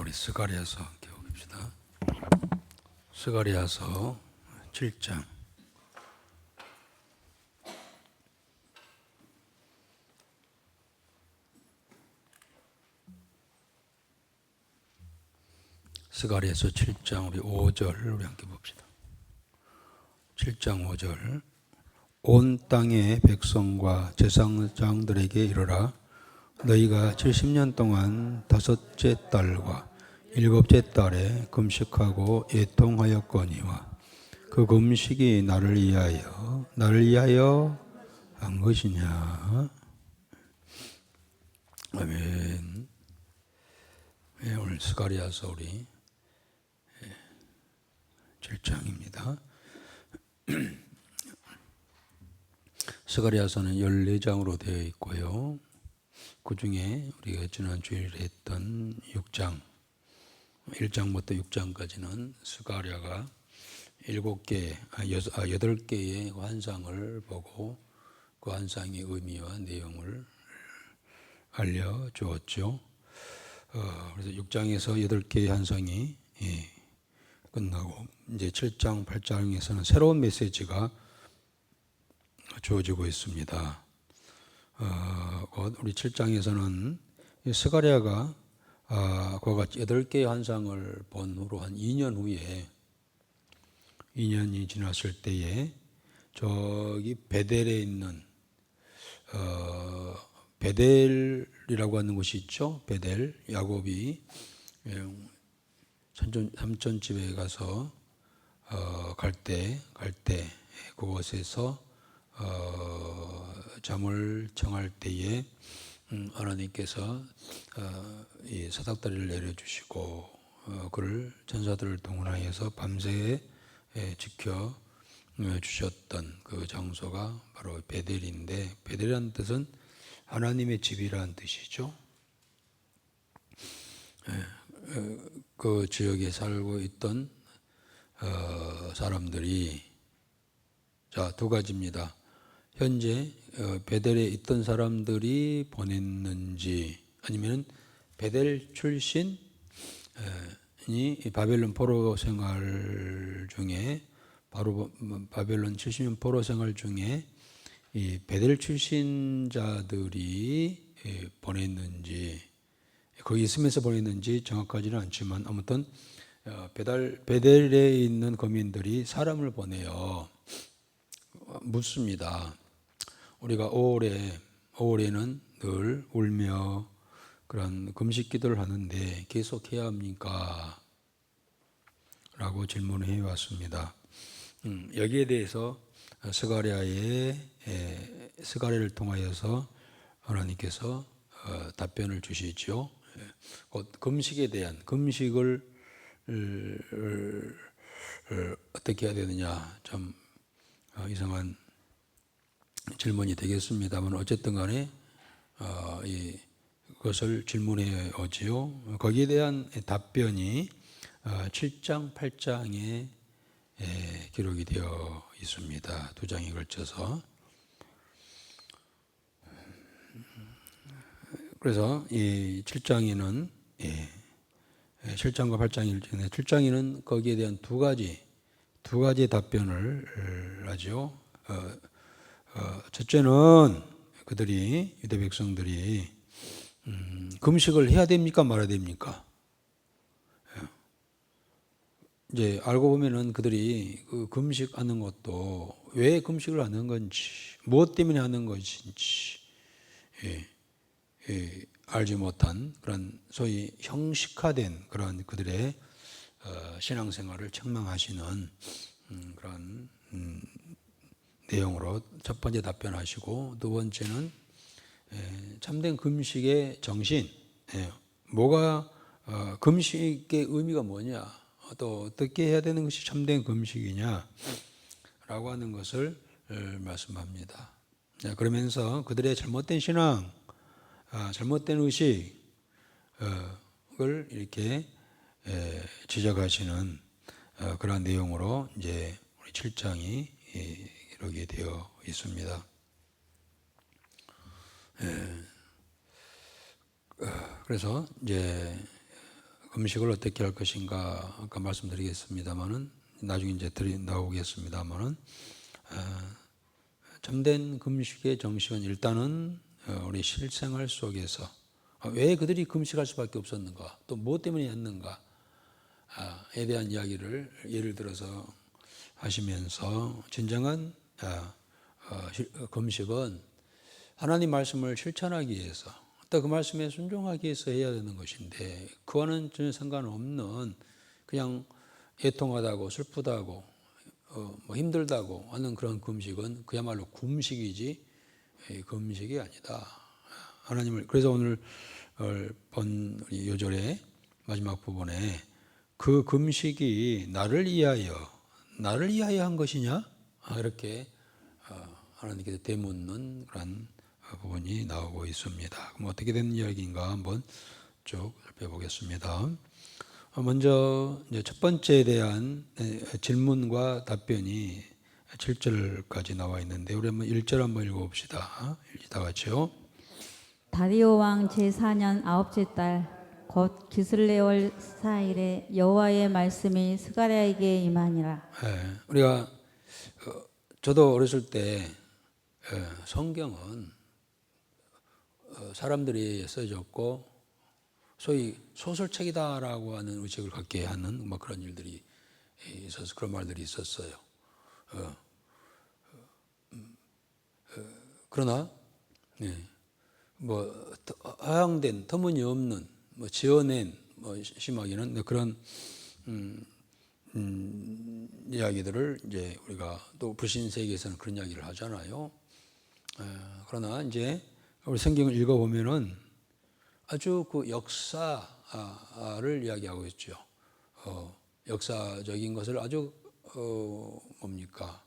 우리 스가랴서 함께 봅시다. 스가랴서 7장. 스가랴서 7장 우리 5절 우리 함께 봅시다. 7장 5절. 온 땅의 백성과 제사장들에게 이르라. 너희가 70년 동안 다섯째 달과 일곱째 달에 금식하고 애통하였거니와 그 금식이 나를 위하여 한 것이냐. 아멘. 네, 오늘 스가랴서 우리 7장입니다. 스가랴서는 14장으로 되어 있고요. 그 중에 우리가 지난 주일에 했던 6장, 1장부터 6장까지는 스가랴가 8개의 환상을 보고 그 환상의 의미와 내용을 알려주었죠. 그래서 6장에서 8개의 환상이 끝나고 이제 7장, 8장에서는 새로운 메시지가 주어지고 있습니다. 우리 7장에서는 스가랴가 그와 같이 8개의 환상을 본 후로 한 2년 후에 2년이 지났을 때에 저기 베델에 있는 베델이라고 하는 곳이 있죠. 베델, 야곱이 삼촌집에 가서 갈 때 그곳에서 잠을 청할 때에 하나님께서 이 사닥다리를 내려주시고 그를 천사들을 동원하여서 밤새 지켜 주셨던 그 장소가 바로 베델인데, 베델이라는 뜻은 하나님의 집이라는 뜻이죠. 그 지역에 살고 있던 사람들이 두 가지입니다. 현재 베델에 있던 사람들이 보냈는지, 아니면 베델 출신이 바벨론 포로 생활 중에, 바로 바벨론 70년 포로 생활 중에 이 베델 출신자들이 보냈는지, 거기 있으면서 보냈는지 정확하지는 않지만 아무튼 베델에 있는 거민들이 사람을 보내요. 묻습니다. 우리가 5월에는 늘 울며 그런 금식 기도를 하는데 계속 해야 합니까? 라고 질문해 왔습니다. 여기에 대해서 스가랴를 통하여서 하나님께서 답변을 주시죠. 곧 금식에 대한, 금식을 어떻게 해야 되느냐, 좀 이상한 질문이 되겠습니다만 어쨌든 간에 그것을 질문해 오지요. 거기에 대한 답변이 7장, 8장에 기록이 되어 있습니다. 두 장에 걸쳐서. 그래서 이 7장에는 7장과 8장일 7장에는 거기에 대한 두 가지 답변을 하죠. 첫째는 그들이, 유대 백성들이 금식을 해야 됩니까 말아야 됩니까? 이제 알고 보면은 그들이 그 금식하는 것도 왜 금식을 하는 건지, 무엇 때문에 하는 것인지 알지 못한 그런 소위 형식화된 그런 그들의 신앙생활을 책망하시는 그런 내용으로 첫 번째 답변하시고, 두 번째는 참된 금식의 정신, 뭐가 금식의 의미가 뭐냐, 또 어떻게 해야 되는 것이 참된 금식이냐 라고 하는 것을 말씀합니다. 그러면서 그들의 잘못된 신앙, 잘못된 의식을 이렇게 지적하시는 그런 내용으로 이제 우리 7장이 이렇게 되어 있습니다. 그래서 이제 금식을 어떻게 할 것인가 아까 말씀드리겠습니다만은 나중에 이제 나오겠습니다만은 참된 금식의 정신은 일단은 우리 실생활 속에서 왜 그들이 금식할 수밖에 없었는가, 또 무엇 때문에 했는가에 대한 이야기를 예를 들어서 하시면서 진정한 금식은 하나님 말씀을 실천하기 위해서 또 그 말씀에 순종하기 위해서 해야 되는 것인데 그와는 전혀 상관없는 그냥 애통하다고 슬프다고 뭐 힘들다고 하는 그런 금식은 그야말로 금식이지 금식이 아니다. 하나님을 그래서 오늘 본 요절의 마지막 부분에 그 금식이 나를 위하여 한 것이냐? 이렇게 하나님께서 되묻는 그런 부분이 나오고 있습니다. 그럼 어떻게 된 이야기인가 한번 쭉 살펴보겠습니다. 먼저 이제 첫 번째에 대한 질문과 답변이 7절까지 나와 있는데 우리 한번 1절 한번 읽어봅시다. 다 같이요. 다리오 왕 제4년 아홉째 달 곧 기슬레월 4일에 여호와의 말씀이 스가랴에게 임하니라. 우리가 저도 어렸을 때 성경은 사람들이 써졌고 소위 소설책이다라고 하는 의식을 갖게 하는 뭐 그런 일들이 있어서 그런 말들이 있었어요. 그러나 뭐 허황된 터무니없는 뭐 지어낸 뭐 심하게는 그런 이야기들을 이제 우리가 또 불신 세계에서는 그런 이야기를 하잖아요. 그러나 이제 우리 성경을 읽어보면은 아주 그 역사를 이야기하고 있죠. 역사적인 것을 아주 뭡니까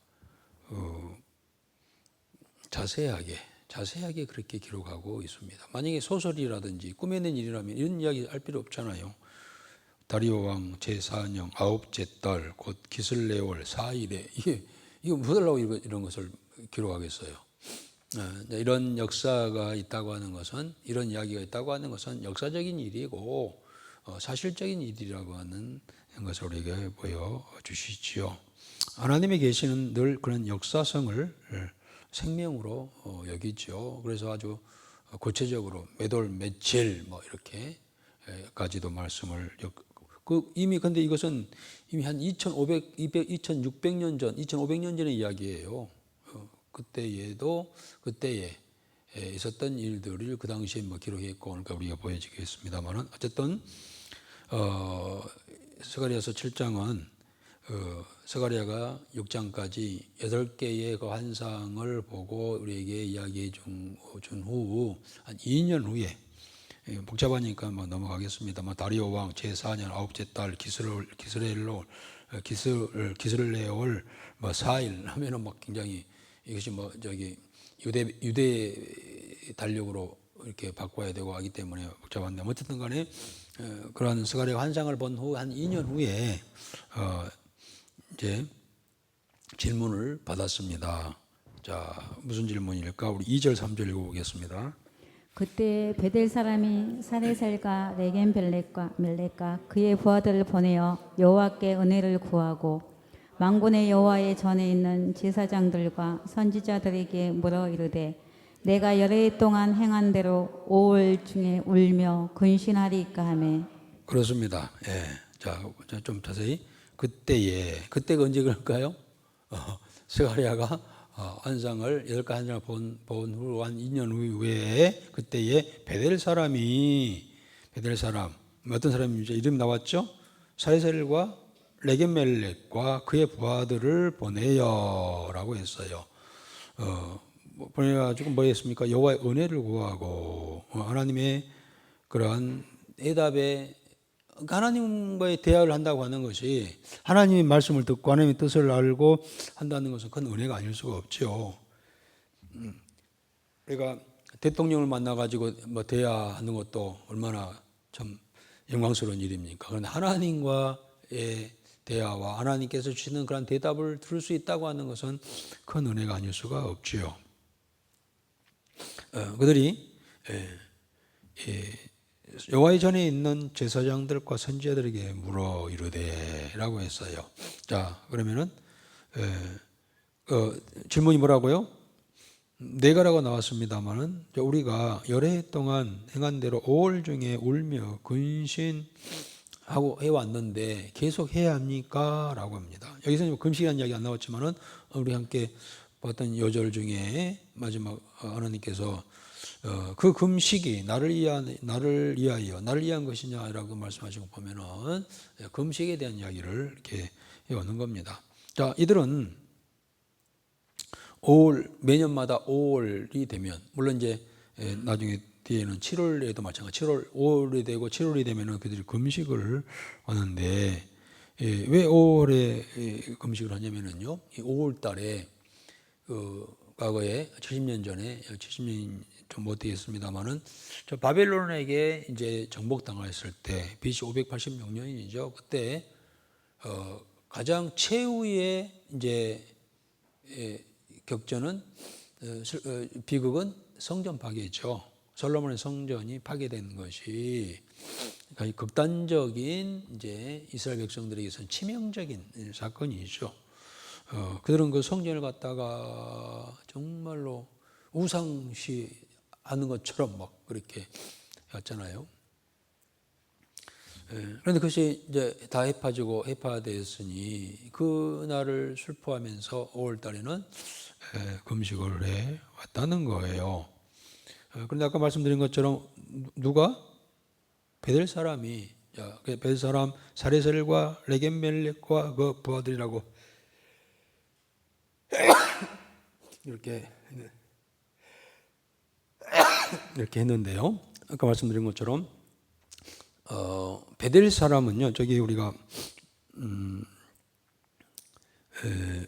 자세하게 그렇게 기록하고 있습니다. 만약에 소설이라든지 꾸며낸 일이라면 이런 이야기 할 필요 없잖아요. 다리오 왕 제4년 아홉째 달 곧 기슬레월 4일에 이거 뭐하려고 이런 것을 기록하겠어요. 이런 역사가 있다고 하는 것은 이런 이야기가 있다고 하는 것은 역사적인 일이고 사실적인 일이라고 하는 것을 우리에게 보여주시지요. 하나님의 계시는 늘 그런 역사성을 생명으로 여기죠. 그래서 아주 구체적으로 몇 월 며칠 뭐 이렇게까지도 말씀을 이미 근데 이것은 이미 한 2600년 전, 2500년 전의 이야기예요. 그때에 있었던 일들을 그 당시에 뭐 기록했고 그러니까 우리가 보여지겠습니다만은 어쨌든 스가랴서 7장은 스가랴가 6장까지 8개의 그 환상을 보고 우리에게 이야기해 준 후 한 2년 후에 복잡하니까 뭐 넘어가겠습니다. 다리오 왕 제4년 아홉째 달 기스레올 4일 하면은 막 굉장히 이것이 뭐 유대 달력으로 이렇게 바꿔야 되고 하기 때문에 복잡한데 어쨌든 간에 그러한 스가랴 환상을 본 후 한 2년 후에 이제 질문을 받았습니다. 자, 무슨 질문일까? 우리 2절 3절 읽어보겠습니다. 그때 베델 사람이 사레살과 레겐벨렉과 멜렉과 그의 부하들을 보내어 여호와께 은혜를 구하고 만군의 여호와의 전에 있는 제사장들과 선지자들에게 물어 이르되 내가 열흘 동안 행한 대로 5월 중에 울며 근신하리까 하매. 그렇습니다. 예. 자, 좀 자세히 그때가 언제 그럴까요? 스가랴가 환상을 8가지 환상을 본 후 한 2년 후에 그때에 베델 사람 어떤 사람이죠? 이름 나왔죠? 사레셀과 레겐멜렉과 그의 부하들을 보내요라고 했어요. 보내가지고 뭐 했습니까? 여호와의 은혜를 구하고 하나님의 그러한 대답에 하나님과의 대화를 한다고 하는 것이 하나님의 말씀을 듣고 하나님의 뜻을 알고 한다는 것은 큰 은혜가 아닐 수가 없죠. 그러니까 대통령을 만나가지고 뭐 대화하는 것도 얼마나 참 영광스러운 일입니까? 그런데 하나님과의 대화와 하나님께서 주시는 그런 대답을 들을 수 있다고 하는 것은 큰 은혜가 아닐 수가 없지요. 그들이 여호와의 전에 있는 제사장들과 선지자들에게 물어 이르되라고 했어요. 자, 그러면은 질문이 뭐라고요? 네 가라고 나왔습니다만은 우리가 여러 해 동안 행한 대로 5월 중에 울며 근신하고 해왔는데 계속 해야 합니까? 라고 합니다. 여기서는 금식이라는 이야기 안 나왔지만은 우리 함께 봤던 요절 중에 마지막 하나님께서 그 금식이 나를 위한 것이냐라고 말씀하시고 보면은 금식에 대한 이야기를 이렇게 해오는 겁니다. 자, 이들은 5월, 매년마다 5월이 되면, 물론 이제 나중에 뒤에는 7월에도 마찬가지, 5월이 되고 7월이 되면은 그들이 금식을 하는데, 왜 5월에 금식을 하냐면은요, 5월 달에 과거에 70년 전에 70년 좀 못 되겠습니다만은 저 바벨론에게 이제 정복당했을 때 BC 586년이죠. 그때 가장 최후의 이제 격전은 비극은 성전 파괴죠. 솔로몬의 성전이 파괴된 것이 극단적인 이제 이스라엘 백성들에게서는 치명적인 사건이죠. 그들은 그 성전을 갖다가 정말로 우상시 하는 것처럼 막 그렇게 했잖아요. 그런데 그것이 이제 다 해파되었으니 그 날을 슬퍼하면서 5월 달에는 금식을 해 왔다는 거예요. 그런데 아까 말씀드린 것처럼 누가? 베델 사람이, 베델 사람 사레셀과 레겜멜렉과 그 부하들이라고 이렇게 했는데요. 아까 말씀드린 것처럼 베델 사람은요. 저기 우리가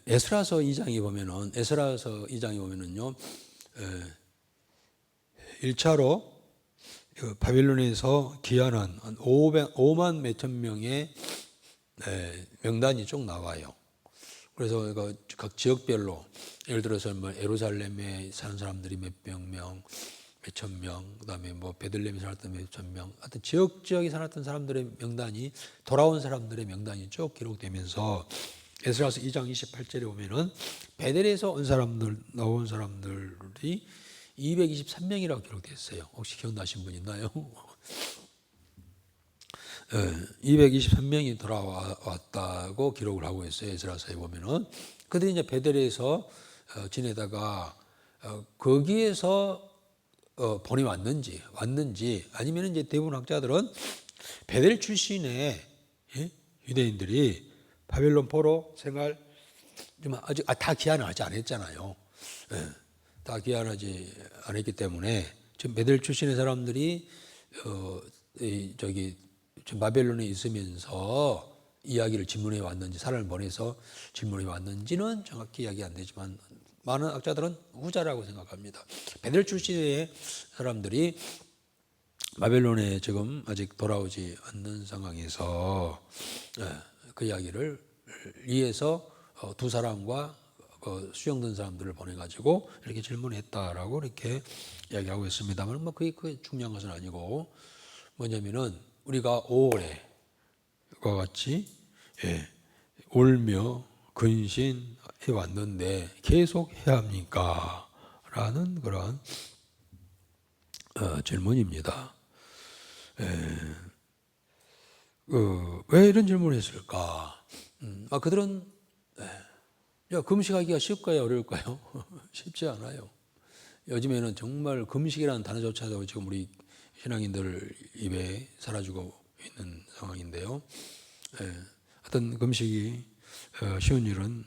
에스라서 2장에 보면은요. 1차로 바빌론에서 귀환한 한 5만 몇천 명의 명단이 쭉 나와요. 그래서 각 지역별로 예를 들어서 뭐 예루살렘에 사는 사람들이 몇천 명, 그다음에 뭐 베들레헴에 살았던 몇천 명, 하여튼 지역에 살았던 사람들의 명단이 돌아온 사람들의 명단이 쭉 기록되면서 에스라서 2장 28절에 보면은 베델에서 나온 사람들이 223명이라고 기록되어 있어요. 혹시 기억나신 분 있나요? 223명이 돌아왔다고 기록을 하고 있어요. 에스라서에 보면은 그들이 이제 베델에서 지내다가 거기에서 본이 왔는지 아니면 이제 대부분 학자들은 베델 출신의 유대인들이 바벨론 포로 생활 좀 아직 다 귀환을 하지 않았잖아요. 다 귀환하지 않았기 때문에 지금 베델 출신의 사람들이 지금 바벨론에 있으면서 이야기를 질문해 왔는지, 사람을 보내서 질문해 왔는지는 정확히 이야기 안 되지만 많은 학자들은 후자라고 생각합니다. 베델 출신의 사람들이 바벨론에 지금 아직 돌아오지 않는 상황에서 그 이야기를 위해서 두 사람과 수용된 사람들을 보내가지고 이렇게 질문했다라고 이렇게 이야기하고 있습니다만, 뭐 그게 중요한 것은 아니고 뭐냐면은 우리가 5월에 과 같이 울며 근신해 왔는데 계속 해야 합니까? 라는 그런 질문입니다. 왜 이런 질문을 했을까? 그들은 금식하기가 쉽을까요? 어려울까요? 쉽지 않아요. 요즘에는 정말 금식이라는 단어조차도 지금 우리 신앙인들 입에 사라지고 있는 상황인데요. 하여튼 금식이 쉬운 일은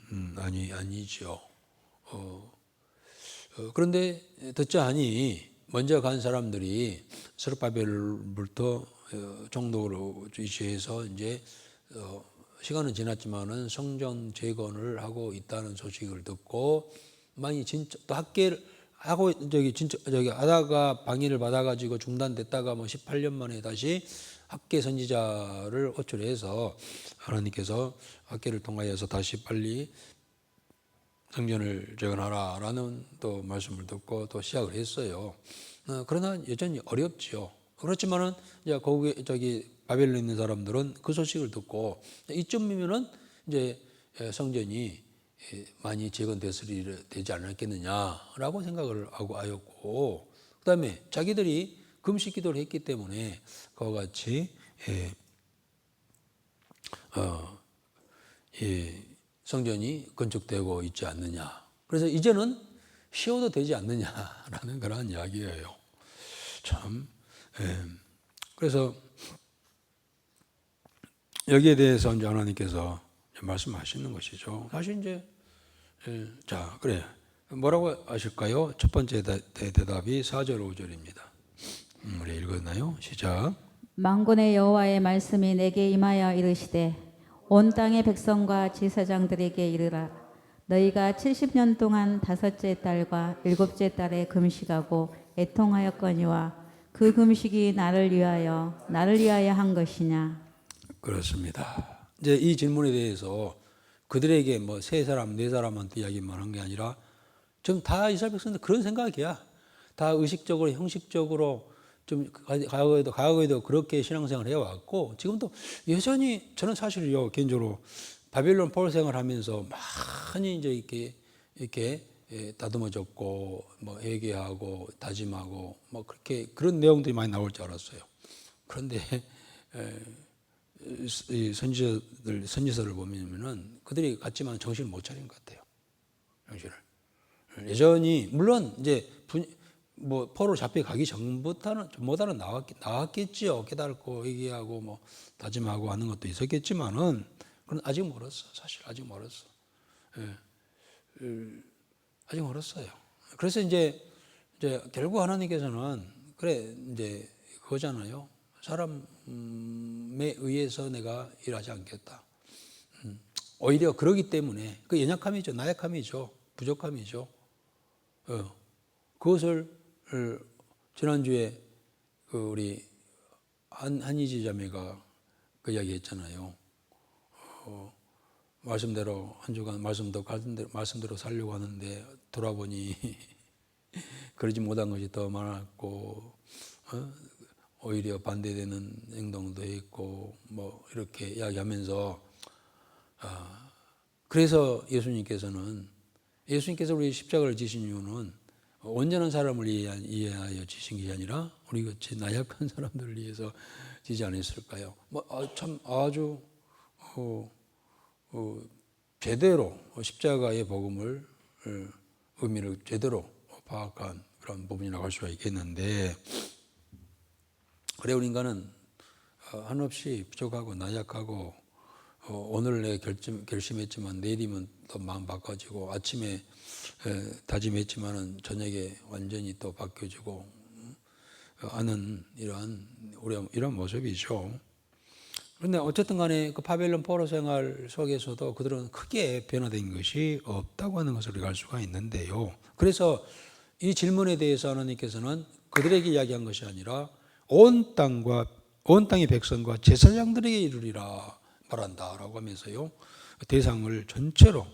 아니죠. 그런데 듣자하니 먼저 간 사람들이 스룹바벨부터 종독으로 이시해서 이제 시간은 지났지만은 성전 재건을 하고 있다는 소식을 듣고 많이 진짜 또 학계를 하고 저기 하다가 방해를 받아가지고 중단됐다가 뭐 18년 만에 다시 학계 선지자를 호출해서 하나님께서 학계를 통하여서 다시 빨리 성전을 재건하라라는 또 말씀을 듣고 또 시작을 했어요. 그러나 여전히 어렵죠. 그렇지만은 이제 거기 저기 바벨론에 있는 사람들은 그 소식을 듣고 이쯤이면은 이제 성전이 많이 재건되지 않았겠느냐라고 생각을 하고 하였고, 그다음에 자기들이 금식 기도를 했기 때문에 그와 같이 성전이 건축되고 있지 않느냐. 그래서 이제는 쉬어도 되지 않느냐라는 그런 이야기예요. 참. 그래서 여기에 대해서 이제 하나님께서 말씀하시는 것이죠. 사실 이제 자, 그래. 뭐라고 하실까요? 첫 번째 대답이 4절 5절입니다. 우리 읽었나요? 시작. 만군의 여호와의 말씀이 내게 임하여 이르시되 온 땅의 백성과 제사장들에게 이르라. 너희가 70년 동안 다섯째 달과 일곱째 달에 금식하고 애통하였거니와 그 금식이 나를 위하여 한 것이냐. 그렇습니다. 이제 이 질문에 대해서 그들에게 뭐 세 사람, 네 사람한테 이야기만 한 게 아니라 지금 다 이스라엘 백성들 그런 생각이야. 다 의식적으로, 형식적으로 좀 과거에도 그렇게 신앙생활을 해왔고, 지금도 여전히 저는 사실요, 개인적으로 바벨론 포로 생활하면서 많이 이제 이렇게 다듬어졌고, 뭐 회개하고 다짐하고 뭐 그렇게 그런 내용들이 많이 나올 줄 알았어요. 그런데 이 선지서를 보면은 그들이 같지만 정신을 못 차린 것 같아요. 정신을. 여전히 물론 이제 뭐 포로 잡혀가기 전보다는 나왔겠지요. 깨닫고 얘기하고 뭐 다짐하고 하는 것도 있었겠지만은 그건 아직 멀었어. 사실 아직 멀었어. 아직 멀었어요. 그래서 이제 결국 하나님께서는 그래 이제 그거잖아요. 사람에 의해서 내가 일하지 않겠다. 오히려 그러기 때문에 그 연약함이죠, 나약함이죠, 부족함이죠. 그것을 지난주에 그 우리 한희지 자매가 그 이야기했잖아요. 말씀대로 한 주간 말씀대로 살려고 하는데 돌아보니 그러지 못한 것이 더 많았고, 오히려 반대되는 행동도 했고, 뭐 이렇게 이야기하면서 그래서 예수님께서 우리 십자가를 지신 이유는 온전한 사람을 이해하여 지신 게 아니라 우리 같이 나약한 사람들을 위해서 지지 않았을까요? 참 아주 제대로 십자가의 복음을 의미를 제대로 파악한 그런 부분이라고 할 수가 있겠는데, 그래 우리 인간은 한없이 부족하고 나약하고 오늘 내 결심했지만 내일이면 또 마음 바꿔지고, 아침에 다짐했지만은 저녁에 완전히 또 바뀌어지고 하는 이런 모습이죠. 그런데 어쨌든 간에 그 바벨론 포로 생활 속에서도 그들은 크게 변화된 것이 없다고 하는 것을 우리가 알 수가 있는데요. 그래서 이 질문에 대해서 하나님께서는 그들에게 이야기한 것이 아니라 온 땅의 백성과 제사장들에게 이르리라 말한다라고 하면서요, 대상을 전체로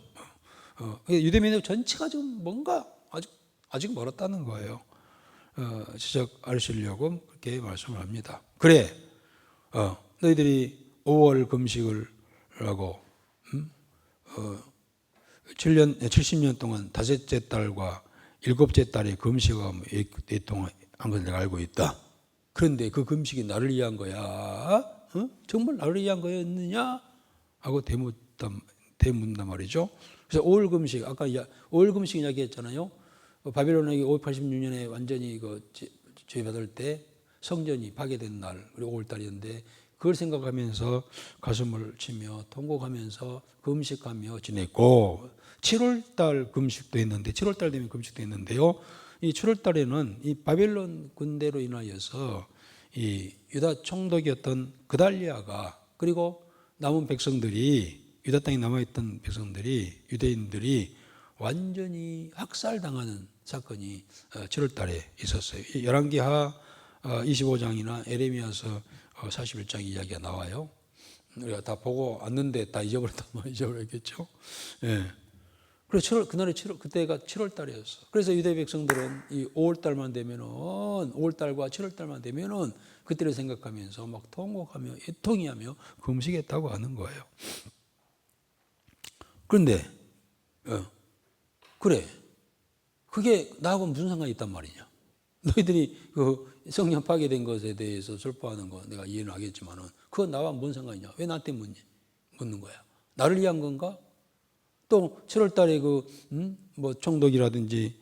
유대민족 전체가 지금 뭔가 아직 멀었다는 거예요. 지적하시려고 그렇게 말씀을 합니다. 그래, 너희들이 5월 금식을 하고 70년 동안 다섯째 달과 일곱째 달에 금식하고 애통한 것을 내가 알고 있다. 그런데 그 금식이 나를 위한 거야? 정말 나를 위한 거였느냐? 하고 대문단 말이죠. 그래서 5월 금식, 아까 5월 금식 이야기했잖아요. 바벨론에게 586년에 완전히 죄받을 때 성전이 파괴된 날, 그리고 5월 달이었는데 그걸 생각하면서 가슴을 치며 통곡하면서 금식하며 지냈고, 7월 달 금식도 했는데 7월 달 되면 금식도 했는데요. 이 7월 달에는 이 바벨론 군대로 인하여서 이 유다 총독이었던 그달리아가, 그리고 남은 백성들이, 유다 땅에 남아있던 백성들이, 유대인들이 완전히 학살당하는 사건이 7월 달에 있었어요. 열왕기하 25장이나 에레미야서 41장 이야기가 나와요. 우리가 다 보고 왔는데 다 잊어버렸겠죠. 예. 그래서 그때가 7월 달이었어. 그래서 유대 백성들은 이 5월 달만 되면은 5월 달과 7월 달만 되면은 그때를 생각하면서 막 통곡하며 애통해하며 금식했다고 하는 거예요. 그런데 그래, 그게 나하고 무슨 상관이 있단 말이냐? 너희들이 그 성령 파괴된 것에 대해서 슬퍼하는 거 내가 이해는 하겠지만은 그건 나와 뭔 상관이냐? 왜 나한테 묻는 거야? 나를 위한 건가? 또 7월 달에 뭐 총독이라든지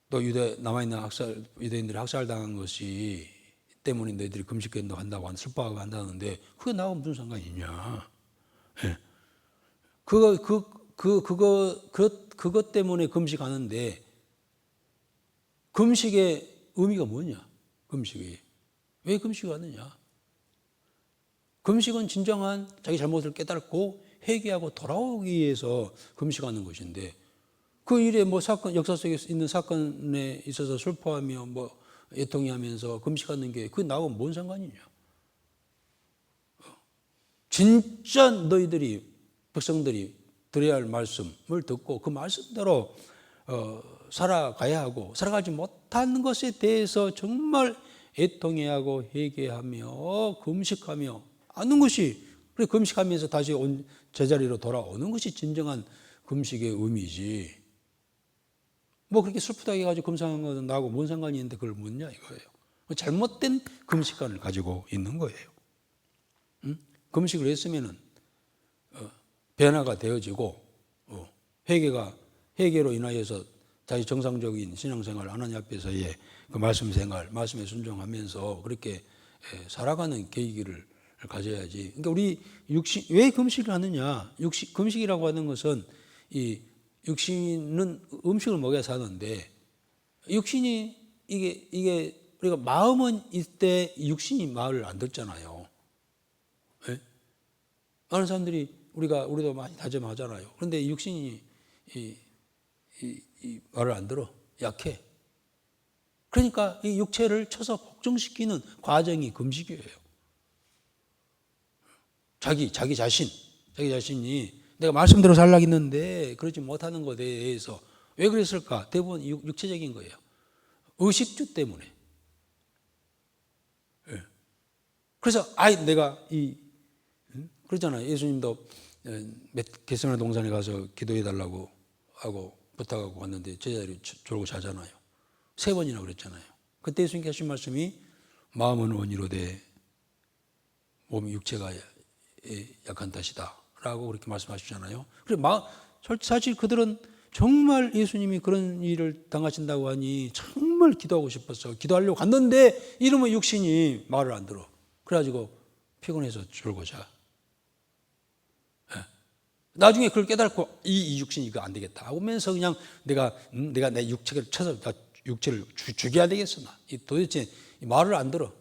또 남아있는 유대인들이 학살당한 것이 때문에 너희들이 금식한다고 한다고 슬퍼하고 한다는데 그게 나하고 무슨 상관이 있냐? 예. 그것 때문에 금식하는데 금식의 의미가 뭐냐? 금식이 왜 금식을 하느냐? 금식은 진정한 자기 잘못을 깨닫고 회개하고 돌아오기 위해서 금식하는 것인데 그 일에 뭐 역사 속에 있는 사건에 있어서 슬퍼하며 뭐 애통해하면서 금식하는 게 그게 나하고 뭔 상관이냐? 진짜 너희들이 백성들이 들어야 할 말씀을 듣고 그 말씀대로 살아가야 하고 살아가지 못하는 것에 대해서 정말 애통해하고 회개하며 금식하며 하는 것이 그래 금식하면서 다시 제자리로 돌아오는 것이 진정한 금식의 의미지. 뭐 그렇게 슬프다고 해가지고 금식하는 것은 나하고 뭔 상관이 있는데 그걸 묻냐 이거예요. 잘못된 금식관을 가지고 있는 거예요. 금식을 했으면은 변화가 되어지고 회개로 인하여서 다시 정상적인 신앙생활 하나님 앞에서의 그 말씀에 순종하면서 그렇게 살아가는 계기를 가져야지. 그러니까 우리 왜 금식을 하느냐? 금식이라고 하는 것은 이 육신은 음식을 먹여야 사는데 육신이 이게 우리가 마음은 있을 육신이 말을 안 듣잖아요. 네? 많은 사람들이 우리도 많이 다짐하잖아요. 그런데 육신이 이 말을 안 들어. 약해. 그러니까 이 육체를 쳐서 복종시키는 과정이 금식이에요. 자기 자신이 내가 말씀대로 살라고 했는데 그러지 못하는 것에 대해서 왜 그랬을까? 대부분 육체적인 거예요. 의식주 때문에. 네. 그래서 내가 그러잖아요. 예수님도 겟세마네 동산에 가서 기도해 달라고 하고 부탁하고 왔는데 제자들이 졸고 자잖아요. 3번이나 그랬잖아요. 그때 예수님께 하신 말씀이 마음은 원이로되 몸이 육체가 약한 탓이다 라고 그렇게 말씀하시잖아요. 사실 그들은 정말 예수님이 그런 일을 당하신다고 하니 정말 기도하고 싶었어. 기도하려고 갔는데 이러면 육신이 말을 안 들어. 그래가지고 피곤해서 졸고 자. 나중에 그걸 깨닫고 이 육신이 이거 안 되겠다 하면서 그냥 내가 내 육체를 쳐서 육체를 죽여야 되겠어. 도대체 말을 안 들어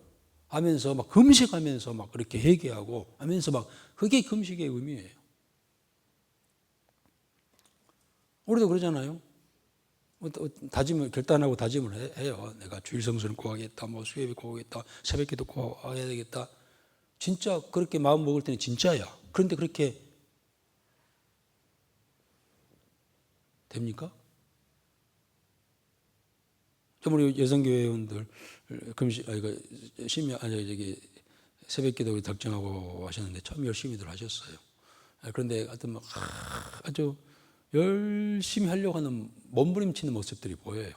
하면서 막 금식하면서 막 그렇게 회개하고 하면서 막 그게 금식의 의미예요. 우리도 그러잖아요. 결단하고 다짐을 해요. 내가 주일 성수를 구하겠다, 뭐 수요일 구하겠다, 새벽기도 구해야 되겠다. 진짜 그렇게 마음 먹을 때는 진짜야. 그런데 그렇게 됩니까? 좀 우리 여성교회원들 새벽기도 작정하고 하셨는데 참 열심히들 하셨어요. 그런데 하여튼 막 아주 열심히 하려고 하는 몸부림치는 모습들이 보여요.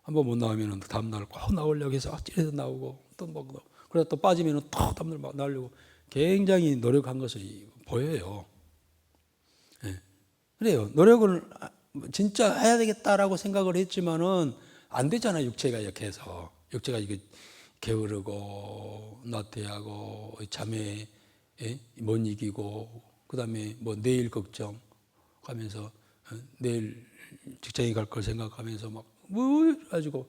한번 못 나오면 다음날 꼭 나오려고 해서 어찌해서 나오고 그러다 또 빠지면 또 다음날 나오려고 굉장히 노력한 것이 보여요. 그래요. 노력을 진짜 해야 되겠다라고 생각을 했지만은 안 되잖아요. 육체가 약해서. 육체가 이게 게으르고 나태하고 잠에 못 이기고 그다음에 뭐 내일 걱정하면서 내일 직장에 갈 걸 생각하면서 막 가지고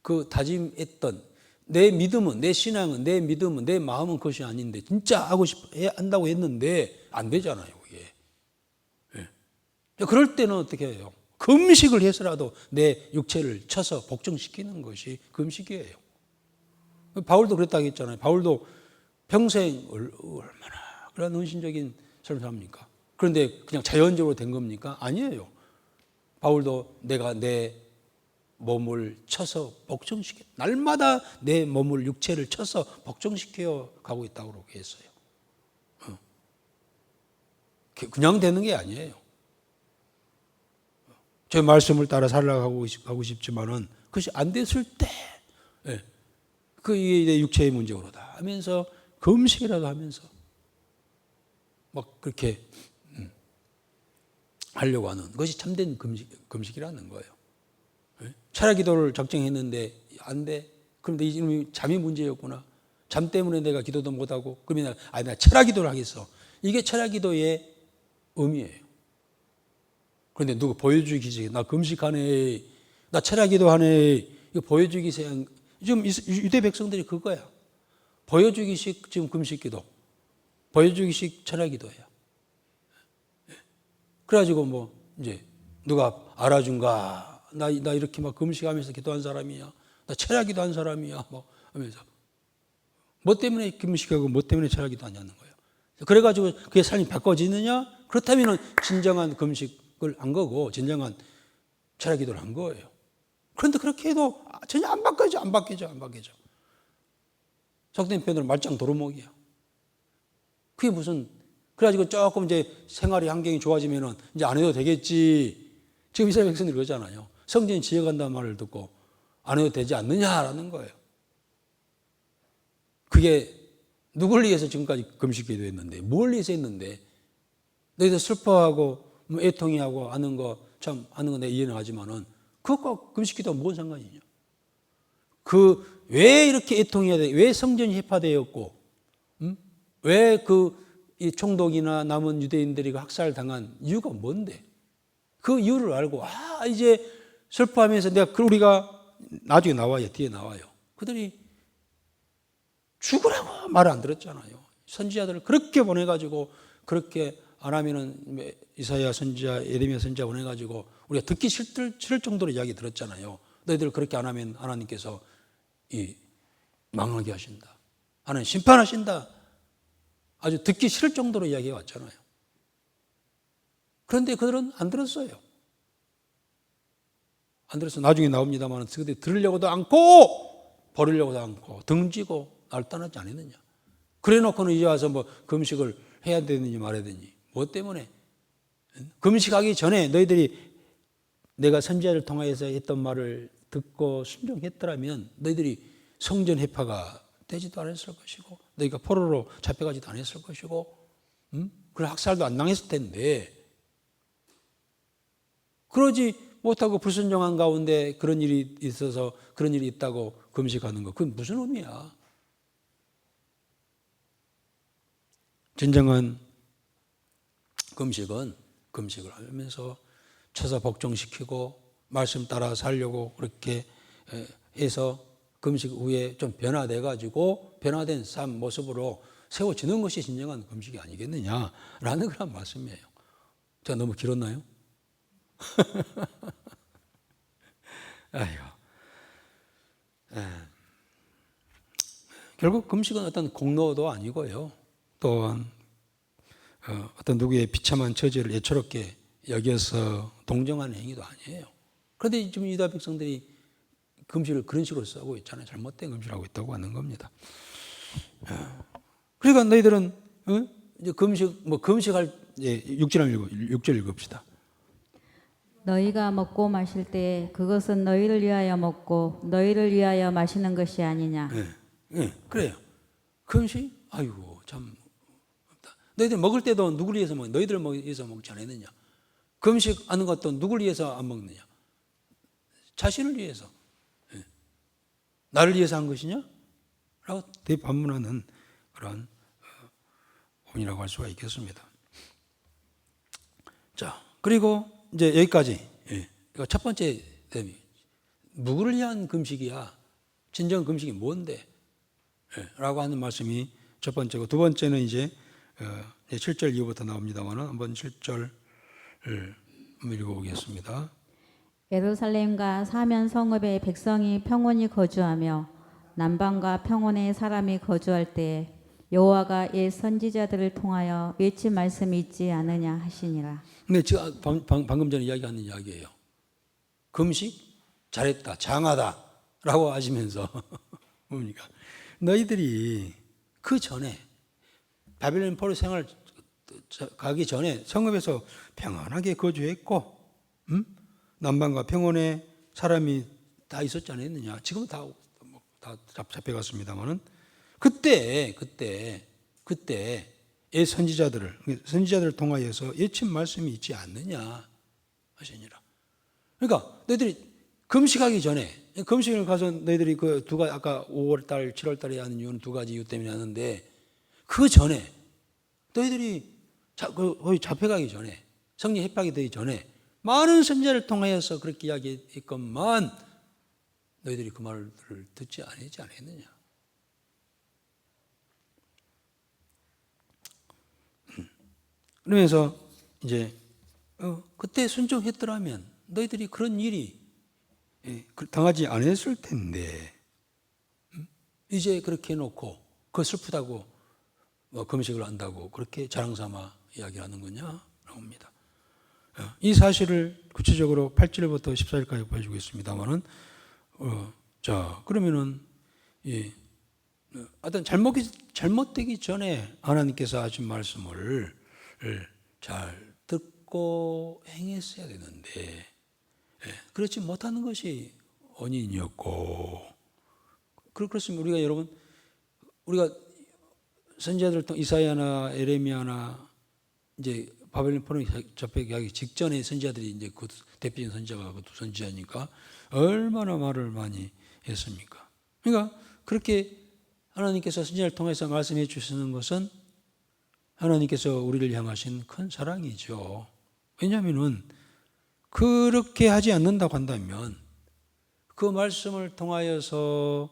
그 다짐했던 내 믿음은 내 신앙은 내 믿음은 내 마음은 그것이 아닌데 진짜 하고 싶어 한다고 했는데 안 되잖아요. 그럴 때는 어떻게 해요? 금식을 해서라도 내 육체를 쳐서 복종시키는 것이 금식이에요. 바울도 그랬다고 했잖아요. 바울도 평생 얼마나 그런 헌신적인 삶을 삽니까? 그런데 그냥 자연적으로 된 겁니까? 아니에요. 바울도 내가 내 몸을 쳐서 복종시켜, 날마다 내 몸을, 육체를 쳐서 복종시켜 가고 있다고 그렇게 했어요. 그냥 되는 게 아니에요. 제 말씀을 따라 살아가고 싶지만은 그것이 안 됐을 때, 이게 육체의 문제로다 하면서 금식이라도 하면서 막 그렇게 하려고 하는 것이 참된 금식이라는 거예요. 철야 기도를 작정했는데 안 돼. 그런데 이놈이 잠이 문제였구나. 잠 때문에 내가 기도도 못하고, 그러면 나 철야 기도를 하겠어. 이게 철야 기도의 의미예요. 그런데 누구 보여주기, 나 금식하네, 나 철야 기도하네, 이거 보여주기 생, 지금 유대 백성들이 그거야. 보여주기식 지금 금식 기도, 보여주기식 철야 기도예요. 그래가지고 뭐 이제 누가 알아준가, 나 이렇게 막 금식하면서 기도한 사람이야, 나 철야 기도한 사람이야, 뭐 하면서 뭐 때문에 금식하고 뭐 때문에 철야 기도하냐는 거예요. 그래가지고 그게 삶이 바꿔지느냐? 그렇다면 진정한 금식을 한 거고, 진정한 철야 기도를 한 거예요. 그런데 그렇게 해도 전혀 안 바뀌어져. 속된 표현으로 말짱 도루묵이야. 그게 무슨, 그래가지고 조금 이제 생활의 환경이 좋아지면은 이제 안 해도 되겠지. 지금 이스라엘 백성들이 그러잖아요. 성전이 지어간다는 말을 듣고 안 해도 되지 않느냐라는 거예요. 그게 누굴 위해서 지금까지 금식 기도했는데, 뭘 위해서 했는데, 너희들 슬퍼하고 뭐 애통해하고 하는 거 참 하는 거 내가 이해는 하지만은 그것과 금식 기도가 뭔 상관이냐? 왜 이렇게 애통해야 돼? 왜 성전이 해파되었고, 왜 이 총독이나 남은 유대인들이 학살당한 이유가 뭔데? 그 이유를 알고, 이제 슬퍼하면서 우리가 나중에 나와요. 뒤에 나와요. 그들이 죽으라고 말을 안 들었잖아요. 선지자들을 그렇게 보내가지고, 그렇게 안 하면은 이사야 선지자, 예레미야 선지자 보내가지고 우리가 듣기 싫을 정도로 이야기 들었잖아요. 너희들 그렇게 안 하면 하나님께서 망하게 하신다. 하나님 심판하신다. 아주 듣기 싫을 정도로 이야기해 왔잖아요. 그런데 그들은 안 들었어요. 안 들어서 나중에 나옵니다만 그들이 들으려고도 않고 버리려고도 않고 등지고 날 떠나지 않았느냐. 그래 놓고는 이제 와서 뭐 금식을 해야 되느니 말아야 되니. 뭐 때문에? 금식하기 전에 너희들이 내가 선지자를 통하여서 했던 말을 듣고 순종했더라면 너희들이 성전 해파가 되지도 않았을 것이고, 너희가 포로로 잡혀가지도 않았을 것이고, 그래 학살도 안 당했을 텐데, 그러지 못하고 불순종한 가운데 그런 일이 있어서, 그런 일이 있다고 금식하는 거, 그건 무슨 의미야? 진정한 금식은 금식을 하면서 쳐서 복종시키고 말씀 따라 살려고 그렇게 해서 금식 후에 좀 변화돼가지고 변화된 삶 모습으로 세워지는 것이 진정한 금식이 아니겠느냐라는 그런 말씀이에요. 제가 너무 길었나요? 아이고. 결국 금식은 어떤 공로도 아니고요. 또한 어떤 누구의 비참한 처지를 예초롭게 여겨서 동정하는 행위도 아니에요. 그런데 지금 유다 백성들이 금식을 그런 식으로 쓰고 있잖아요. 잘못된 금식을 하고 있다고 하는 겁니다. 그러니까 너희들은 이제 금식할 6절 읽읍시다. 너희가 먹고 마실 때 그것은 너희를 위하여 먹고 너희를 위하여 마시는 것이 아니냐. 그래요. 금식? 아이고 참. 너희들 먹을 때도 누구를 위해서 먹냐? 너희들을 위해서 먹지 않았느냐? 금식하는 것도 누구를 위해서 안 먹느냐? 자신을 위해서. 나를 위해서 한 것이냐? 라고 대반문하는 그런 본이라고 할 수가 있겠습니다. 자, 그리고 이제 여기까지. 첫 번째 대미. 누구를 위한 금식이야? 진정 금식이 뭔데? 라고 하는 말씀이 첫 번째고, 두 번째는 이제 7절 이후부터 나옵니다만 한번 7절 한번 읽어보겠습니다. 예루살렘과 사면 성읍에 백성이 평온히 거주하며 남방과 평온에 사람이 거주할 때에 여호와가 옛 선지자들을 통하여 외친 말씀이 있지 않으냐 하시니라. 근데 제가 방금 전에 이야기하는 이야기예요. 금식 잘했다, 장하다라고 하시면서 뭡니까? 너희들이 그 전에 바벨론 포로 생활 가기 전에 성읍에서 평안하게 거주했고, 남방과 평원에 사람이 다 있었지 않았느냐? 지금 다 잡혀갔습니다만은 그때 옛 선지자들을 통하여서 예친 말씀이 있지 않느냐 하시니라. 그러니까 너희들이 금식하기 전에, 금식을 가서 너희들이 그 두 가지, 아까 5월달, 7월달에 하는 이유는 두 가지 이유 때문에 하는데, 그 전에 너희들이 거의 잡혀가기 전에, 성령 heb박이 되기 전에 많은 선지자를 통하여서 그렇게 이야기했건만 너희들이 그 말을 듣지 않았느냐. 그러면서 이제 그때 순종했더라면 너희들이 그런 일이 당하지 않았을 텐데, 이제 그렇게 해놓고 그 슬프다고 금식을 한다고 그렇게 자랑삼아 이야기하는 거냐? 나옵니다. 이 사실을 구체적으로 8절부터 14절까지 보여주고 있습니다만은, 자, 그러면은, 어떤 잘못되기 전에 하나님께서 하신 말씀을 잘 듣고 행했어야 되는데, 그렇지 못하는 것이 원인이었고, 그렇습니다. 우리가 여러분, 우리가 선지자들 통 이사야나 에레미야나 이제 바벨론 포로 잡혀가기 직전에 선지자들이 이제 그 대표적인 선지자가 그 두 선지자니까 얼마나 말을 많이 했습니까? 그러니까 그렇게 하나님께서 선지자를 통해서 말씀해 주시는 것은 하나님께서 우리를 향하신 큰 사랑이죠. 왜냐하면은 그렇게 하지 않는다고 한다면 그 말씀을 통하여서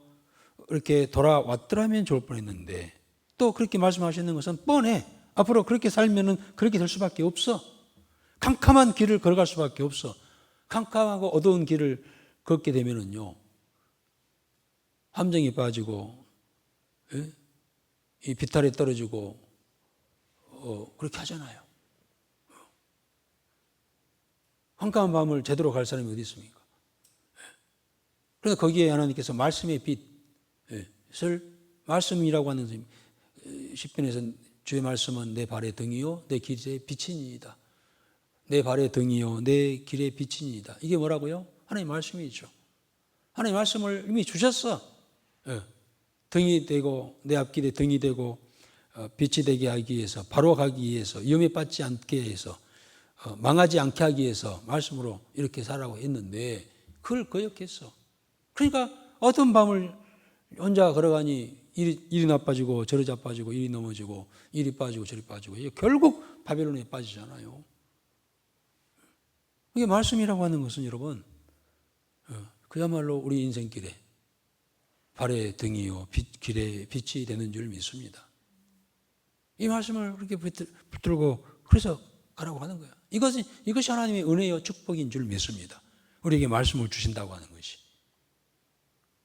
이렇게 돌아왔더라면 좋을 뻔했는데, 또 그렇게 말씀하시는 것은 뻔해. 앞으로 그렇게 살면은 그렇게 될 수밖에 없어. 캄캄한 길을 걸어갈 수밖에 없어. 캄캄하고 어두운 길을 걷게 되면은요, 함정이 빠지고, 이 비탈이 떨어지고, 그렇게 하잖아요. 캄캄한 밤을 제대로 갈 사람이 어디 있습니까? 그래서 거기에 하나님께서 말씀의 빛을, 말씀이라고 하는 시편에서 주의 말씀은 내 발의 등이요 내 길의 빛이니이다. 내 발의 등이요 내 길의 빛이니이다. 이게 뭐라고요? 하나님의 말씀이죠. 하나님의 말씀을 이미 주셨어. 등이 되고 내 앞길에 등이 되고 빛이 되게 하기 위해서, 바로 가기 위해서, 위험에 빠지지 않게 해서, 망하지 않게 하기 위해서 말씀으로 이렇게 살라고 했는데 그걸 거역했어. 그러니까 어떤 밤을 혼자 걸어가니 일이 나빠지고 저리 자빠지고 일이 넘어지고 일이 빠지고 저리 빠지고 결국 바벨론에 빠지잖아요. 이게 말씀이라고 하는 것은 여러분, 그야말로 우리 인생길에 발의 등이요 길의 빛이 되는 줄 믿습니다. 이 말씀을 그렇게 붙들고 그래서 가라고 하는 거예요. 이것이 하나님의 은혜요 축복인 줄 믿습니다. 우리에게 말씀을 주신다고 하는 것이.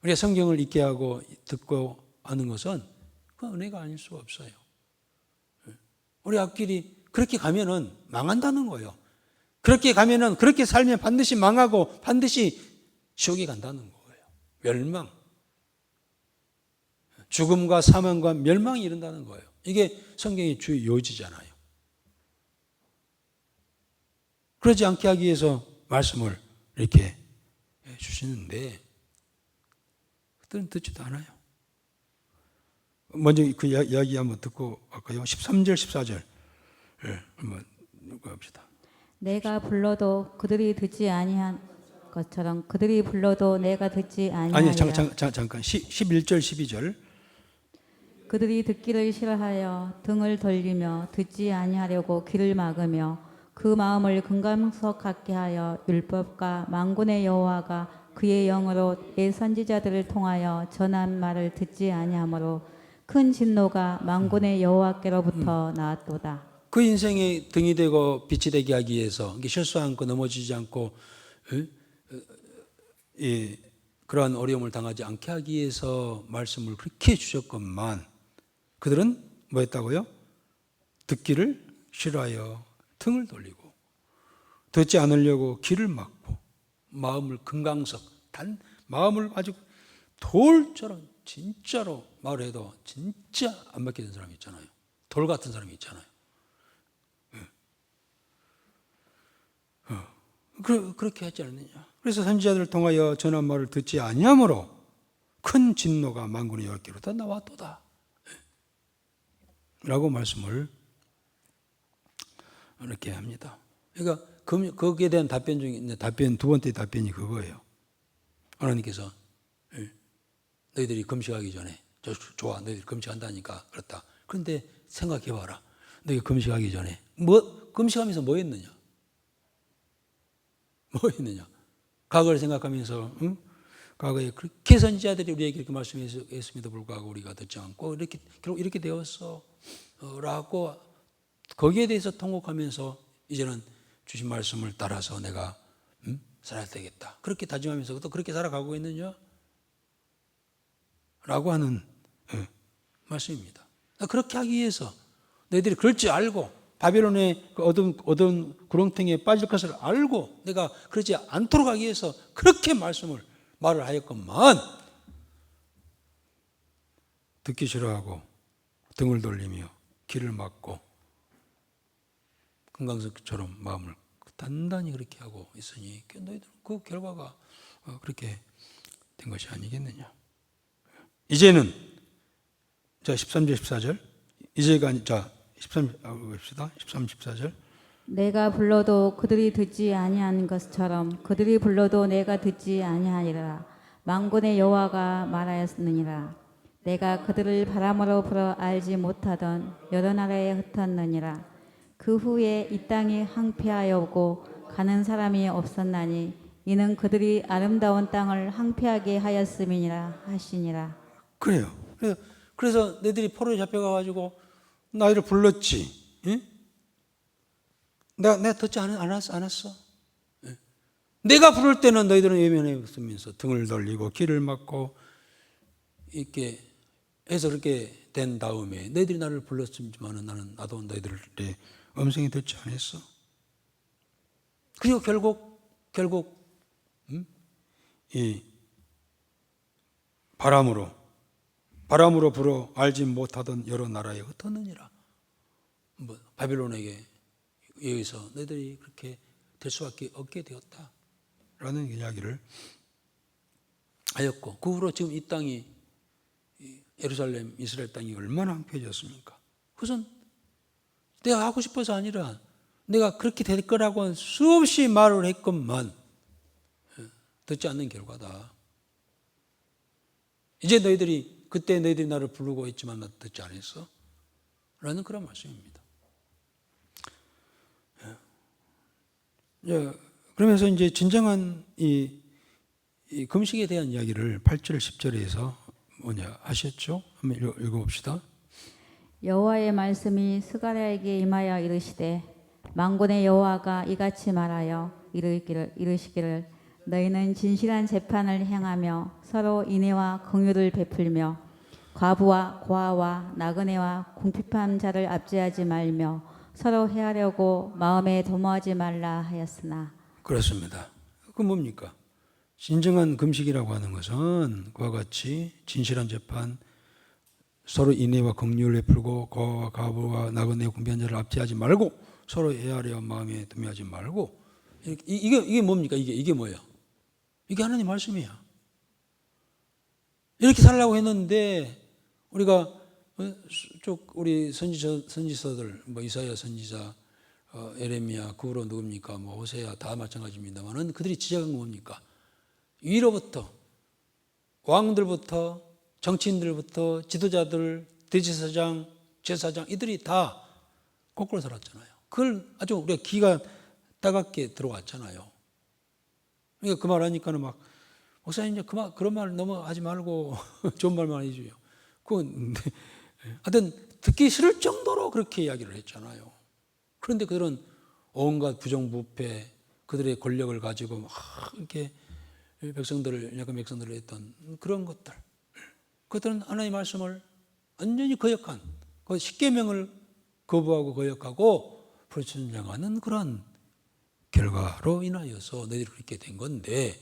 우리가 성경을 읽게 하고 듣고 하는 것은 그 은혜가 아닐 수가 없어요. 우리 앞길이 그렇게 가면은 망한다는 거예요. 그렇게 가면은, 그렇게 살면 반드시 망하고 반드시 지옥에 간다는 거예요. 멸망. 죽음과 사망과 멸망이 이른다는 거예요. 이게 성경의 주요 요지잖아요. 그러지 않게 하기 위해서 말씀을 이렇게 주시는데 그들은 듣지도 않아요. 먼저 그 이야기 한번 듣고 갈까요? 13절, 14절 한번 봅시다. 내가 불러도 그들이 듣지 아니한 것처럼 그들이 불러도 내가 듣지 아니하리라. 아니 잠깐 11절, 12절. 그들이 듣기를 싫어하여 등을 돌리며 듣지 아니하려고 귀를 막으며 그 마음을 금강석 같게 하여 율법과 만군의 여호와가 그의 영으로 옛 선지자들을 통하여 전한 말을 듣지 아니하므로 큰 진노가 만군의 여호와께로부터 나왔도다. 그 인생의 등이 되고 빛이 되게 하기 위해서 실수 않고 넘어지지 않고 그러한 어려움을 당하지 않게 하기 위해서 말씀을 그렇게 주셨건만 그들은 뭐 했다고요? 듣기를 싫어하여 등을 돌리고 듣지 않으려고 귀를 막고 마음을 금강석 마음을 아주 돌처럼 진짜로 말해도 진짜 안 맡기는 사람이 있잖아요. 돌 같은 사람이 있잖아요. 그렇게 하지 않느냐. 그래서 선지자들을 통하여 전한 말을 듣지 아니하므로 큰 진노가 만군의 여호와께로다 나왔도다 라고 말씀을 이렇게 합니다. 그러니까 거기에 대한 답변 중에 있는 두 번째 답변이 그거예요. 하나님께서 너희들이 금식하기 전에 좋아 너희들이 금식한다니까 그렇다. 그런데 생각해봐라. 너희가 금식하기 전에 금식하면서 뭐 했느냐? 뭐 했느냐? 과거를 생각하면서 과거에 그렇게 선지자들이 우리에게 이렇게 말씀했음에도 불구하고 우리가 듣지 않고 이렇게 결국 이렇게 되었어 라고 거기에 대해서 통곡하면서 이제는 주신 말씀을 따라서 내가 살아야 되겠다. 그렇게 다짐하면서 또 그렇게 살아가고 있느냐? 라고 하는 말씀입니다. 그렇게 하기 위해서 너희들이 그럴 줄 알고 바벨론의 그 어두운 구렁텅이에 빠질 것을 알고 내가 그러지 않도록 하기 위해서 그렇게 말을 하였건만 듣기 싫어하고 등을 돌리며 귀를 막고 금강석처럼 마음을 단단히 그렇게 하고 있으니 너희들은 그 결과가 그렇게 된 것이 아니겠느냐. 이제는 자 13절 14절 이제가 자 13 봅시다. 13 14절 내가 불러도 그들이 듣지 아니한 것처럼 그들이 불러도 내가 듣지 아니하리라. 만군의 여호와가 말하였느니라. 내가 그들을 바람으로 불어 알지 못하던 여러 나라에 흩었느니라. 그 후에 이 땅이 황폐하여오고 가는 사람이 없었나니 이는 그들이 아름다운 땅을 황폐하게 하였음이니라 하시니라. 그래요. 그래서 너희들이 포로에 잡혀가가지고 나이를 불렀지. 응? 내가 듣지 않았어? 응? 내가 부를 때는 너희들은 외면했으면서 등을 돌리고 귀를 막고 이렇게 해서 그렇게 된 다음에 너희들이 나를 불렀지만 나도 너희들의 음성이 듣지 않았어. 그리고 결국 이 바람으로 불어 알지 못하던 여러 나라에 흩었느니라. 바빌론에게 의해서 너희들이 그렇게 될 수밖에 없게 되었다라는 이야기를 하였고 그 후로 지금 이 땅이 예루살렘 이스라엘 땅이 얼마나 황폐해졌습니까? 그것은 내가 하고 싶어서 아니라 내가 그렇게 될 거라고 수없이 말을 했건만 듣지 않는 결과다. 이제 그때 너희들이 나를 부르고 있지만 나 듣지 않았어? 라는 그런 말씀입니다. 그러면서 이제 진정한 이 금식에 대한 이야기를 8절 10절에서 하셨죠? 한번 읽어봅시다. 여호와의 말씀이 스가랴에게 임하여 이르시되 만군의 여호와가 이같이 말하여 이르시기를 너희는 진실한 재판을 행하며 서로 인애와 긍휼을 베풀며 과부와 고아와 나그네와 궁핍한 자를 압제하지 말며 서로 해하려고 마음에 도모하지 말라 하였으나. 그렇습니다. 그건 뭡니까? 진정한 금식이라고 하는 것은 그와 같이 진실한 재판, 서로 인애와 긍휼을 베풀고 고아와 과부와 나그네와 궁핍한 자를 압제하지 말고 서로 해하려 마음에 도모하지 말고 이게 뭡니까? 이게 뭐예요? 이게 하나님 말씀이야. 이렇게 살라고 했는데 우리가 우리 선지서들 이사야 선지자, 에레미야, 그 후로 누굽니까? 호세야 다 마찬가지입니다만은 그들이 지적한 건 뭡니까? 위로부터 왕들부터 정치인들부터 지도자들, 대제사장, 제사장 이들이 다 거꾸로 살았잖아요. 그걸 아주 우리가 귀가 따갑게 들어왔잖아요. 그러니까 그 말 하니까는 목사님 이제 그런 말 너무 하지 말고 좋은 말만 해줘요. 그건 하여튼 듣기 싫을 정도로 그렇게 이야기를 했잖아요. 그런데 그들은 온갖 부정부패, 그들의 권력을 가지고 막 이렇게 야곱 백성들을 했던 그런 것들은 하나님의 말씀을 완전히 거역한 그 십계명을 거부하고 거역하고 불순종하는 그런 결과로 인하여서 너희들이 그렇게 된 건데,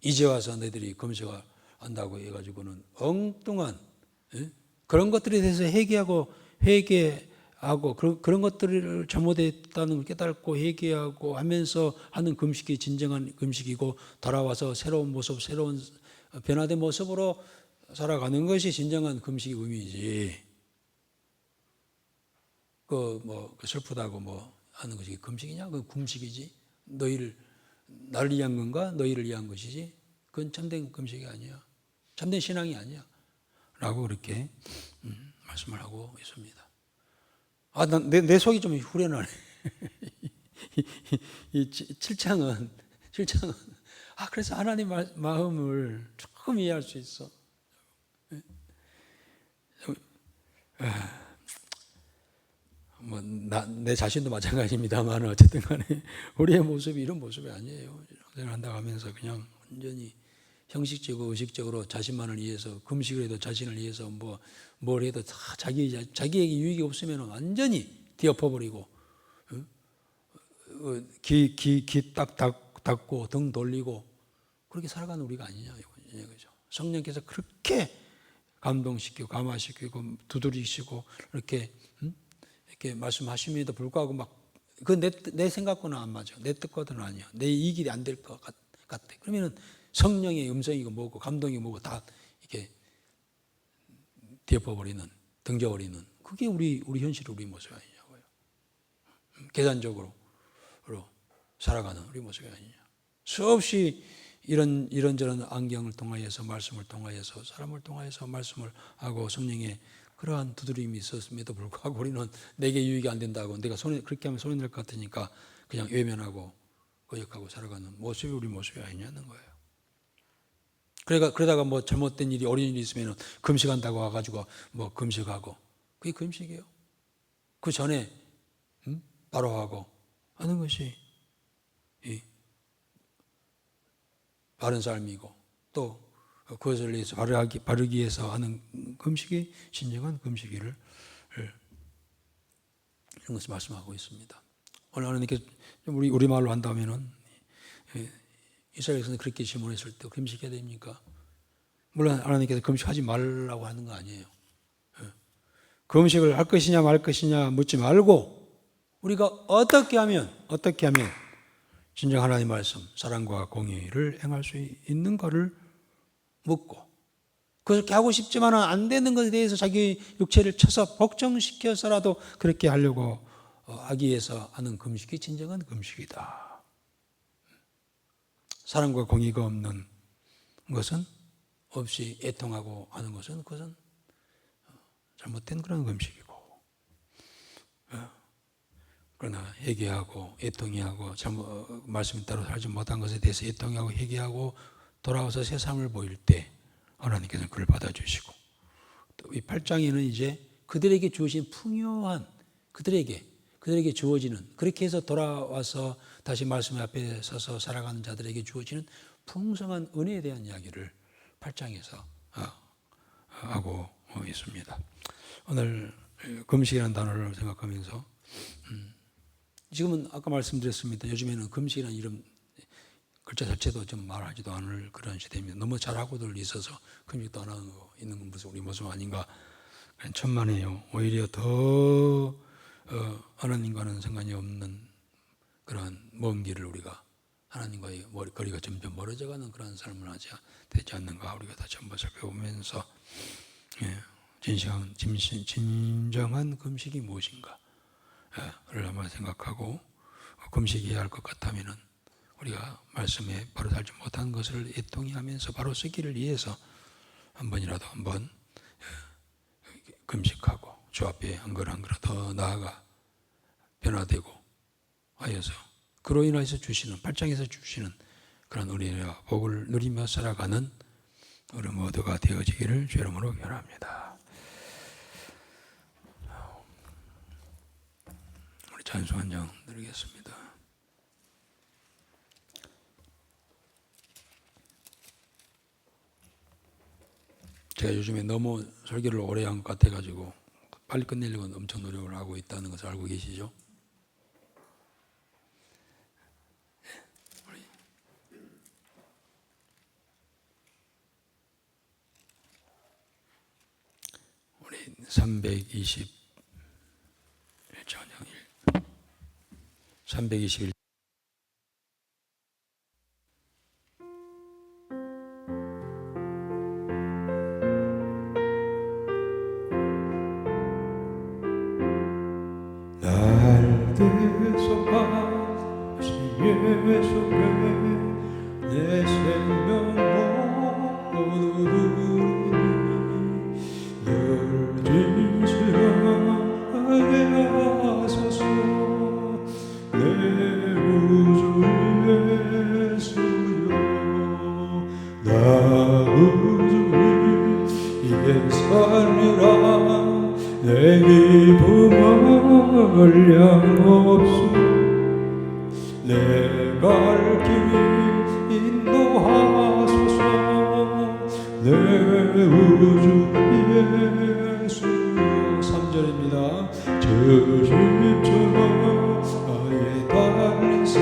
이제 와서 너희들이 금식을 한다고 해가지고는 엉뚱한 그런 것들에 대해서 회개하고 그런 것들을 잘못했다는 걸 깨닫고 회개하고 하면서 하는 금식이 진정한 금식이고, 돌아와서 새로운 모습, 새로운 변화된 모습으로 살아가는 것이 진정한 금식의 의미지. 슬프다고 하는 것이 금식이냐? 그 금식이지. 나를 위한 건가? 너희를 위한 것이지. 그건 참된 금식이 아니야. 참된 신앙이 아니야. 라고 그렇게 말씀을 하고 있습니다. 내 속이 좀 후련하네. 이 7장은 그래서 하나님 마음을 조금 이해할 수 있어. 내 자신도 마찬가지입니다만 어쨌든 간에 우리의 모습이 이런 모습이 아니에요. 생각한다고 하면서 그냥 완전히 형식적이고 의식적으로 자신만을 위해서, 금식을 해도 자신을 위해서 뭘 해도 다 자기에게 유익이 없으면 완전히 뒤엎어버리고, 귀 딱 닫고 등 돌리고 그렇게 살아가는 우리가 아니냐 이거죠. 성령께서 그렇게 감동시키고 감화시키고 두드리시고 이렇게 말씀하심에도 불구하고 내 생각과는 안 맞아. 내 뜻과는 아니야. 내 이익이 안 될 것 같아. 그러면은 성령의 음성이고 뭐고 감동이 뭐고 다 이렇게 뒤엎어버리는, 등져버리는, 그게 우리 현실, 우리 모습이 아니냐고요. 계산적으로 살아가는 우리 모습이 아니냐. 수없이 이런저런 안경을 통하여서, 말씀을 통하여서, 사람을 통하여서 말씀을 하고 성령의 그러한 두드림이 있었음에도 불구하고 우리는 내게 유익이 안 된다고, 내가 그렇게 하면 손해낼 것 같으니까 그냥 외면하고 거역하고 살아가는 모습이 우리 모습이 아니냐는 거예요. 그러다가 잘못된 일이, 어려운 일이 있으면 금식한다고 와가지고 금식하고, 그게 금식이에요. 그 전에 바로 하고 하는 것이 바른 삶이고, 또 그것을 위해서 바르기 위해서 하는 금식이 진정한 금식이를 이런 것을 말씀하고 있습니다. 오늘 하나님께 우리 말로 한다면은, 이스라엘에서는 그렇게 질문했을 때 금식해야 됩니까? 물론 하나님께서 금식하지 말라고 하는 거 아니에요. 금식을 할 것이냐 말 것이냐 묻지 말고, 우리가 어떻게 하면 진정 하나님 말씀, 사랑과 공의를 행할 수 있는가를 묻고, 그렇게 하고 싶지만 안 되는 것에 대해서 자기 육체를 쳐서 복종시켜서라도 그렇게 하려고 하기 위해서 하는 금식이 진정한 금식이다. 사랑과 공의가 없는 것은, 없이 애통하고 하는 것은, 그것은 잘못된 그런 금식이고, 그러나 회개하고 애통해하고 말씀에 따라 살지 못한 것에 대해서 애통하고 회개하고 돌아와서 새 삶을 보일 때 하나님께서는 그를 받아주시고, 또 이 8장에는 이제 그들에게 주어진 풍요한, 그들에게 주어지는, 그렇게 해서 돌아와서 다시 말씀 앞에 서서 살아가는 자들에게 주어지는 풍성한 은혜에 대한 이야기를 8장에서 하고 있습니다. 오늘 금식이라는 단어를 생각하면서, 지금은 아까 말씀드렸습니다. 요즘에는 금식이라는 이름 글자 자체도 좀 말하지도 않을 그런 시대입니다. 너무 잘하고들 있어서 금식도 안 하고 있는 건 무슨 우리 모습 아닌가, 천만에요. 오히려 더 하나님과는 상관이 없는 그러한 먼 길을 우리가, 하나님과의 거리가 점점 멀어져가는 그런 삶을 하지 되지 않는가, 우리가 다시 한번 살펴보면서 진정한 금식이 무엇인가를 한번 생각하고, 금식해야 할 것 같다면은 우리가 말씀에 바로 살지 못한 것을 애통해하면서 바로 서기를 위해서 한 번이라도 금식하고 주 앞에 한 걸 더 나아가 변화되고 하여서, 그로 인해서 주시는, 8장에서 주시는 그런 은혜와 복을 누리며 살아가는 우리 모두가 되어지기를 주 이름으로 기원합니다. 우리 찬송 한 장 드리겠습니다. 제가 요즘에 너무 설교를 오래 한 것 같아가지고 빨리 끝내려고 엄청 노력을 하고 있다는 것을 알고 계시죠? 우리 321 전형 321 날개서 가시 예수께 내 생명 모두 드리니 늘 진실하게 하소서. 내 구주 예수여 나 구주 이에 살리라. 내 기쁨을 양없소. 내 갈 길 인도하소서. 내 우주 예수여 3절입니다. 저 십자가 아예 달리사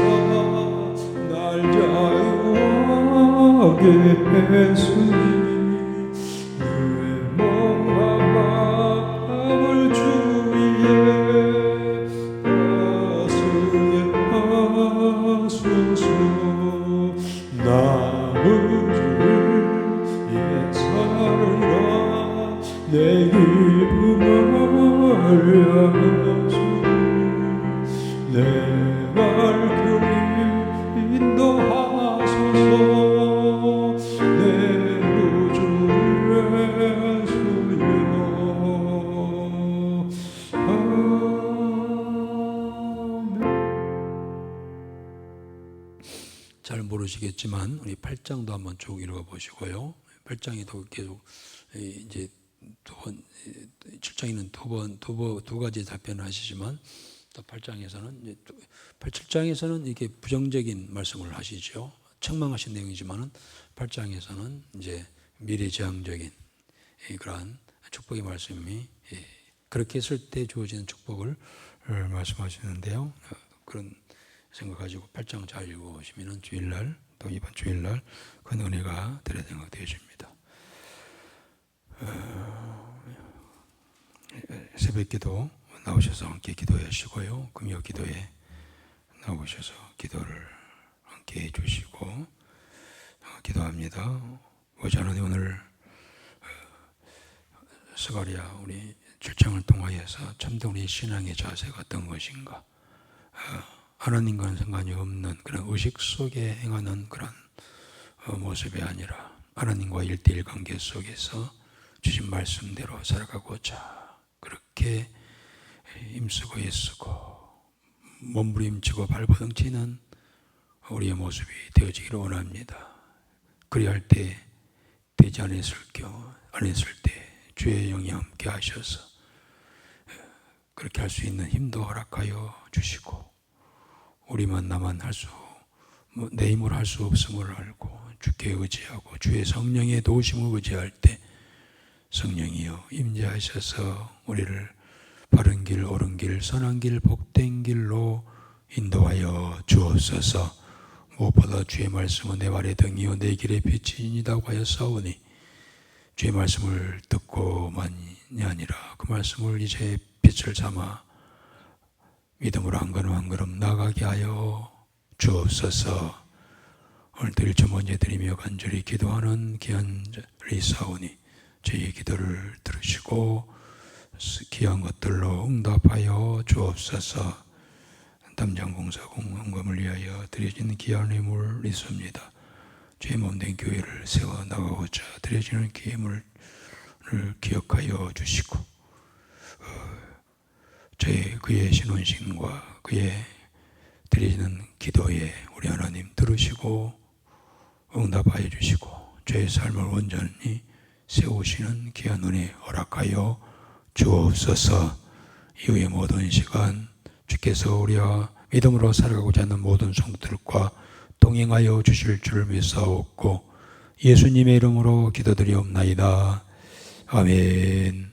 날 자유하게 했으니 내 기쁨을 양없소. 내 갈 길 인도하소서. 내 구주 예수여 아멘. 잘 모르시겠지만 우리 8장도 한번 쭉 읽어보시고요. 8장에도 계속 이제 7장에는 두 가지 답변을 하시지만 또 8장에서는 7장에서는 이게 부정적인 말씀을 하시죠. 책망하신 내용이지만은 8장에서는 이제 미래지향적인 그러한 축복의 말씀이 그렇게 했을 때 주어지는 축복을 말씀하시는데요. 그런 생각 가지고 8장 잘 읽어보시면 주일날 또 이번 주일날 큰 은혜가 되어집니다. 새벽기도 나오셔서 함께 기도하시고요. 금요 기도에 나오셔서 기도를 함께 해주시고 기도합니다. 오직 하나님 오늘 스가랴 우리 출장을 통하여서 참된 우리 신앙의 자세가 어떤 것인가, 하나님과는 상관이 없는 그런 의식 속에 행하는 그런 모습이 아니라 하나님과 1:1 관계 속에서 주신 말씀대로 살아가고자 그렇게 힘쓰고 애쓰고 몸부림치고 발버둥치는 우리의 모습이 되어지기를 원합니다. 그리할 때 되지 않았을 때 주의 영이 함께 하셔서 그렇게 할 수 있는 힘도 허락하여 주시고, 우리만 나만 내 힘으로 할 수 없음을 알고 주께 의지하고 주의 성령의 도우심을 의지할 때 성령이여 임재하셔서 우리를 바른 길, 옳은 길, 선한 길, 복된 길로 인도하여 주옵소서. 무엇보다 주의 말씀은 내 발의 등이요 내 길의 빛이니다고 하였사오니 주의 말씀을 듣고만이 아니라 그 말씀을 이제 빛을 삼아 믿음으로 한 걸음 한 걸음 나가게 하여 주옵소서. 오늘도 1점 먼저 드리며 간절히 기도하는 귀한 리사오니 저희의 기도를 들으시고 귀한 것들로 응답하여 주옵소서. 담장공사 공헌금을 위하여 드려지는 귀한 예물을 있습니다. 주의 몸된 교회를 세워나가고자 드려지는 예물을 기억하여 주시고 그의 신혼심과 그의 드리는 기도에 우리 하나님 들으시고 응답하여 주시고 저의 삶을 온전히 세우시는 귀한 은혜 허락하여 주옵소서. 이후의 모든 시간 주께서 우리와 믿음으로 살아가고자 하는 모든 성도들과 동행하여 주실 줄 믿사옵고 예수님의 이름으로 기도드리옵나이다. 아멘.